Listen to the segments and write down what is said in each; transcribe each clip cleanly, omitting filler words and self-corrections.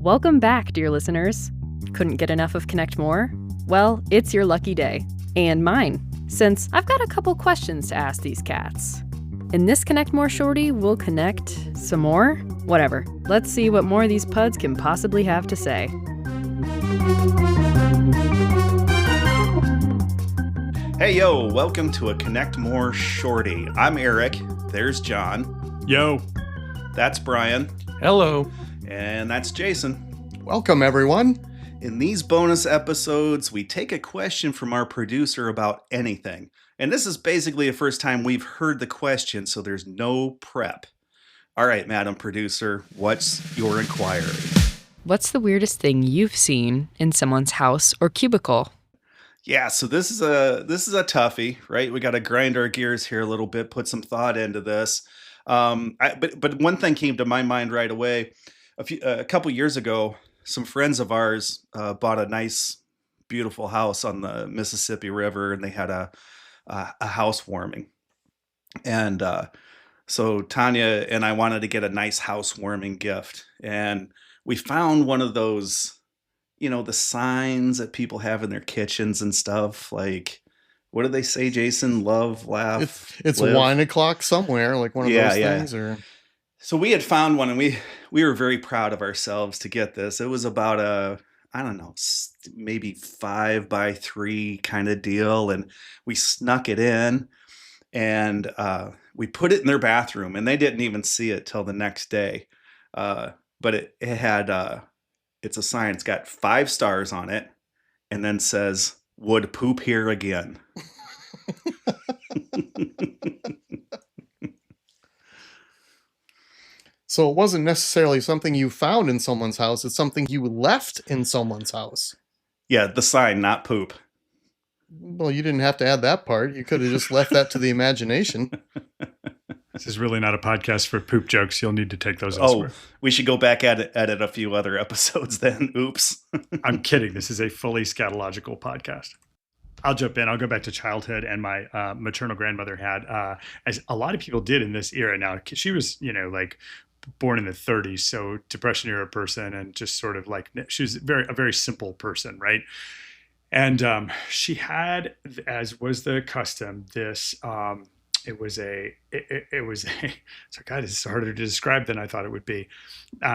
Welcome back, dear listeners. Couldn't get enough of Connect More? Well, it's your lucky day. And mine, since I've got a couple questions to ask these cats. In this Connect More shorty, we'll connect some more? Whatever. Let's see what more these puds can possibly have to say. Hey, yo, welcome to a Connect More shorty. I'm Eric. There's John. Yo. That's Brian. Hello. And that's Jason. Welcome, everyone. In these bonus episodes, we take a question from our producer about anything. And this is basically the first time we've heard the question, so there's no prep. All right, Madam Producer, what's your inquiry? What's the weirdest thing you've seen in someone's house or cubicle? Yeah, so this is a toughie, right? We got to grind our gears here a little bit, put some thought into this. But one thing came to my mind right away. A couple years ago, some friends of ours bought a nice, beautiful house on the Mississippi River, and they had a housewarming. And so Tanya and I wanted to get a nice housewarming gift, and we found one of those, the signs that people have in their kitchens and stuff. Like, what do they say, Jason? Love, laugh, It's live. a wine o'clock somewhere, like one of those things. Or So we had found one, and we were very proud of ourselves to get this. It was about maybe 5x3 kind of deal, and we snuck it in, and we put it in their bathroom, and they didn't even see it till the next day. But it had it's a sign. It's got 5 stars on it, and then says, "Would poop here again." So it wasn't necessarily something you found in someone's house. It's something you left in someone's house. Yeah, the sign, not poop. Well, you didn't have to add that part. You could have just left that to the imagination. This is really not a podcast for poop jokes. You'll need to take those elsewhere. We should go back at it a few other episodes then. Oops. I'm kidding. This is a fully scatological podcast. I'll jump in. I'll go back to childhood, and my maternal grandmother had, as a lot of people did in this era. Now, she was, born in the 30s, so Depression era person, and just sort of like, she was a very simple person, right? And she had, as was the custom, this it was a so God, it's harder to describe than I thought it would be.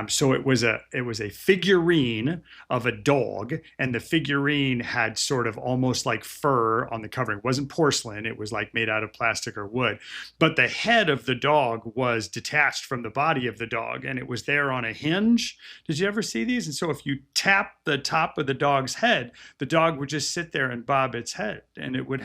So it was a figurine of a dog, and the figurine had sort of almost like fur on the covering. It wasn't porcelain, it was like made out of plastic or wood, but the head of the dog was detached from the body of the dog, and it was there on a hinge. Did you ever see these? And so if you tap the top of the dog's head, the dog would just sit there and bob its head, and it would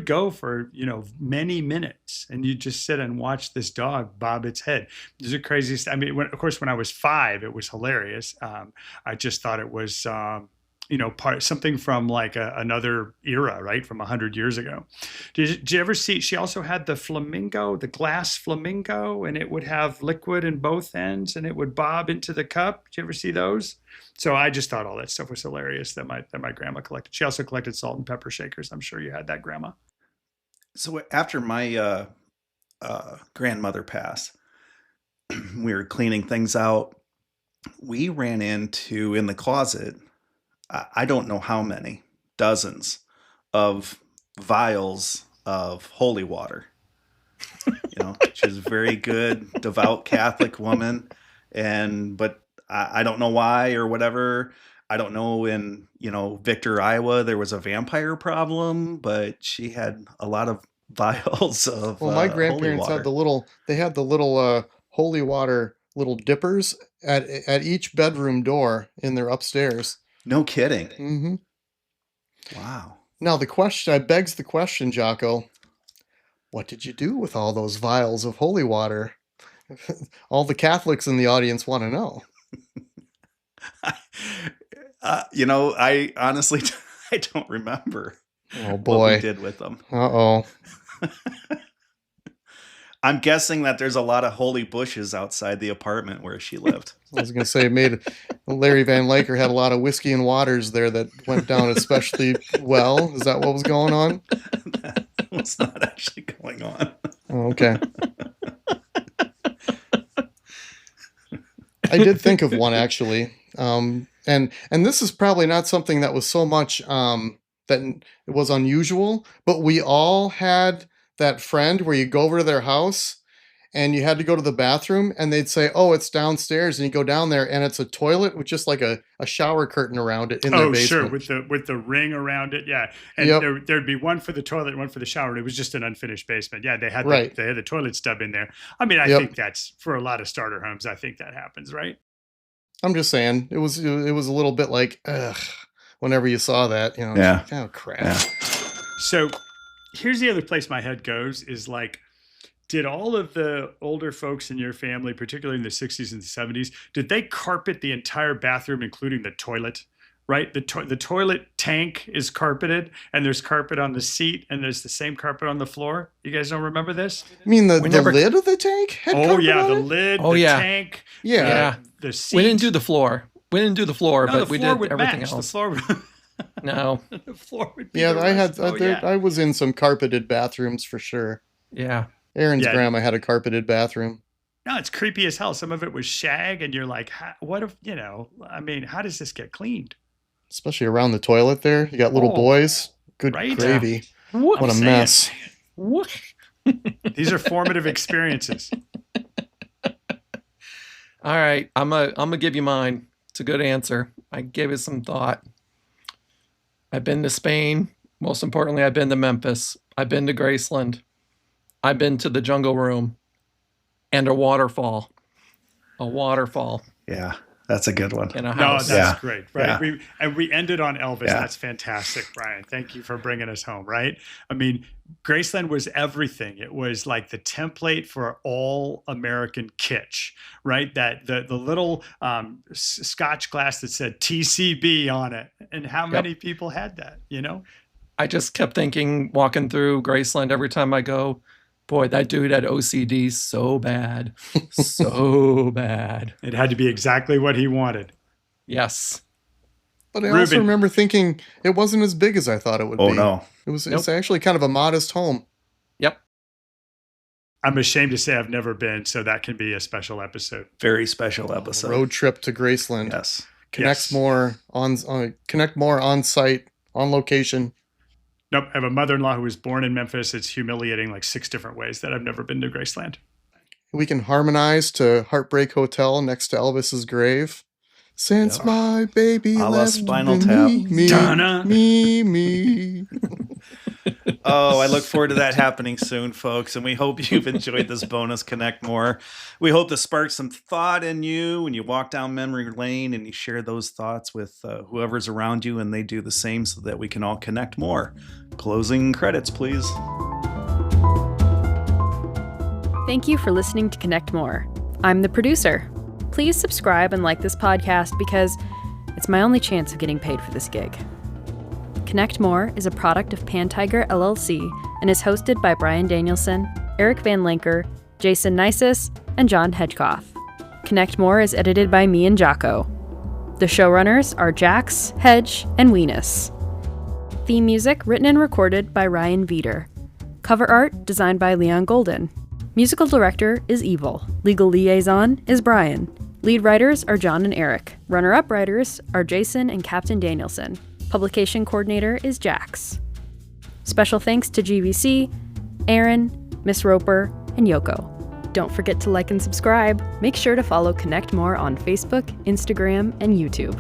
go for many minutes, and you just sit and watch this dog bob its head. It was the craziest. I mean, of course, when I was 5, it was hilarious. I just thought it was, something from like another era, right? From 100 years ago. Did you ever see, she also had the glass flamingo, and it would have liquid in both ends, and it would bob into the cup. Did you ever see those? So I just thought all that stuff was hilarious that my grandma collected. She also collected salt and pepper shakers. I'm sure you had that, Grandma. So after my grandmother passed, we were cleaning things out. We ran into, in the closet, I don't know how many, dozens of vials of holy water. She's a very good, devout Catholic woman, but I don't know why or whatever. I don't know, in, Victor, Iowa, there was a vampire problem, but she had a lot of vials of my grandparents had the little holy water little dippers at each bedroom door in their upstairs. No kidding. Mm-hmm. Wow. Now begs the question, Jocko, what did you do with all those vials of holy water? All the Catholics in the audience want to know. I honestly, I don't remember. Oh boy, what we did with them. Uh-oh. I'm guessing that there's a lot of holy bushes outside the apartment where she lived. I was going to say, Larry Van Laker had a lot of whiskey and waters there that went down especially well. Is that what was going on? That was not actually going on. Oh, okay. I did think of one actually. And this is probably not something that was so much that it was unusual, but we all had that friend where you go over to their house and you had to go to the bathroom and they'd say, "Oh, it's downstairs," and you go down there and it's a toilet with just like a shower curtain around it in their basement. Sure, with the ring around it, yeah. And there'd be one for the toilet and one for the shower, and it was just an unfinished basement. Yeah, they had the toilet stub in there. I mean, I think that's for a lot of starter homes. I think that happens, right? I'm just saying it was a little bit like, ugh, whenever you saw that, Yeah. like, oh crap. Yeah. So here's the other place my head goes is like, did all of the older folks in your family, particularly in the 60s and the 70s, did they carpet the entire bathroom, including the toilet? Right? The toilet tank is carpeted, and there's carpet on the seat, and there's the same carpet on the floor. You guys don't remember this? You mean the lid of the tank had carpet on the it? lid, tank. Yeah. The seat. We didn't do the floor. But we did everything match. else. The floor No. the floor would be Yeah, the I rest. had I was in some carpeted bathrooms for sure. Yeah. Aaron's grandma had a carpeted bathroom. No, it's creepy as hell. Some of it was shag, and you're like, what if, how does this get cleaned? Especially around the toilet there. You got little boys. Good gravy. Yeah. What a mess. These are formative experiences. All right. I'm gonna give you mine. It's a good answer. I gave it some thought. I've been to Spain. Most importantly, I've been to Memphis. I've been to Graceland. I've been to the Jungle Room and a waterfall. Yeah, that's a good one. In a No, house. that's great. Right. Yeah. We ended on Elvis. Yeah. That's fantastic, Brian. Thank you for bringing us home, right? I mean, Graceland was everything. It was like the template for all American kitsch, right? That the little Scotch glass that said TCB on it. And how many people had that, I just kept thinking, walking through Graceland every time I go, boy, that dude had OCD so bad. So bad. It had to be exactly what he wanted. Yes. But I also remember thinking it wasn't as big as I thought it would be. Oh, no. It's actually kind of a modest home. Yep. I'm ashamed to say I've never been, so that can be a special episode. Very special episode. Road trip to Graceland. Yes. Connect more on site, on location. Nope. I have a mother-in-law who was born in Memphis. It's humiliating like 6 different ways that I've never been to Graceland. We can harmonize to Heartbreak Hotel next to Elvis's grave. Since my baby A la left Spinal me, Tap. me. Oh, I look forward to that happening soon, folks. And we hope you've enjoyed this bonus Connect More. We hope to spark some thought in you when you walk down memory lane and you share those thoughts with whoever's around you, and they do the same so that we can all connect more. Closing credits, please. Thank you for listening to Connect More. I'm the producer. Please subscribe and like this podcast because it's my only chance of getting paid for this gig. Connect More is a product of Pan Tiger LLC and is hosted by Brian Danielson, Eric Van Lanker, Jason Nisus, and John Hedgecoff. Connect More is edited by me and Jocko. The showrunners are Jax, Hedge, and Weenus. Theme music written and recorded by Ryan Veeder. Cover art designed by Leon Golden. Musical director is Evil. Legal liaison is Brian. Lead writers are John and Eric. Runner-up writers are Jason and Captain Danielson. Publication coordinator is Jax. Special thanks to GVC, Aaron, Miss Roper, and Yoko. Don't forget to like and subscribe. Make sure to follow Connect More on Facebook, Instagram, and YouTube.